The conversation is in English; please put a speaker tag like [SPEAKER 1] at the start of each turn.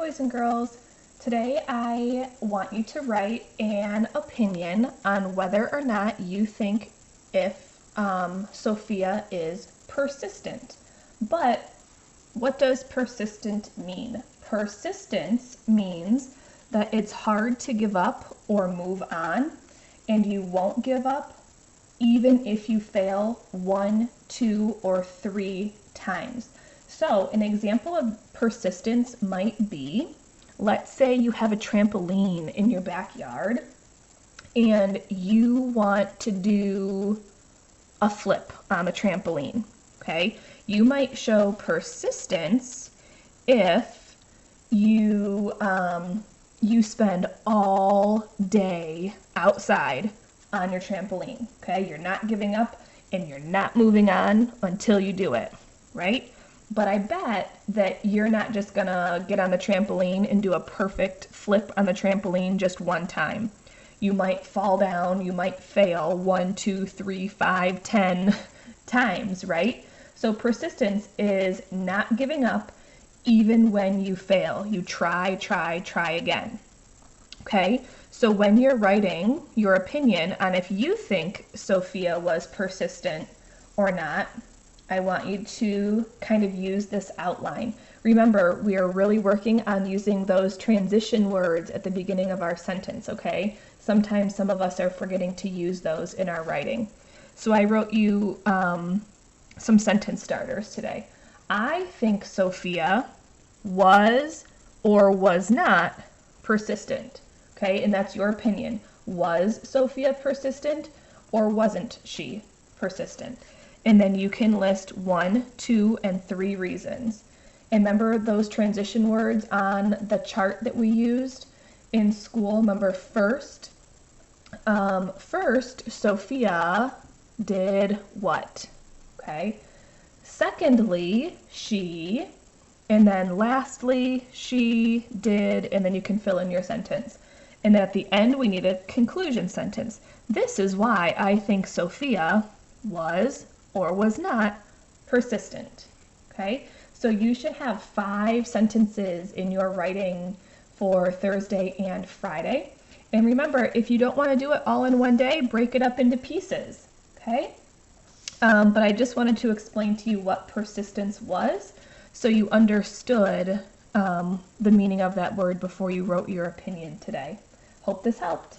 [SPEAKER 1] boys and girls. Today I want you to write an opinion on whether or not you think if Sophia is persistent. But what does persistent mean? Persistence means that it's hard to give up or move on, and you won't give up even if you fail 1, 2, or 3 times. So an example of persistence might be, let's say you have a trampoline in your backyard and you want to do a flip on the trampoline, okay? You might show persistence if you spend all day outside on your trampoline, okay? You're not giving up and you're not moving on until you do it, right? But I bet that you're not just gonna get on the trampoline and do a perfect flip on the trampoline just one time. You might fall down, you might fail 1, 2, 3, 5, 10 times, right? So persistence is not giving up even when you fail. You try again. Okay? So when you're writing your opinion on if you think Sophia was persistent or not, I want you to kind of use this outline. Remember, we are really working on using those transition words at the beginning of our sentence, okay? Sometimes some of us are forgetting to use those in our writing. So I wrote you some sentence starters today. I think Sophia was or was not persistent, okay? And that's your opinion. Was Sophia persistent or wasn't she persistent? And then you can list 1, 2, and 3 reasons. And remember those transition words on the chart that we used in school? Remember first, Sophia did what? Okay. Secondly, she, and then lastly, she did, and then you can fill in your sentence. And then at the end, we need a conclusion sentence. This is why I think Sophia was or was not persistent, okay? So you should have 5 sentences in your writing for Thursday and Friday. And remember, if you don't want to do it all in one day, break it up into pieces, okay? But I just wanted to explain to you what persistence was so you understood the meaning of that word before you wrote your opinion today. Hope this helped.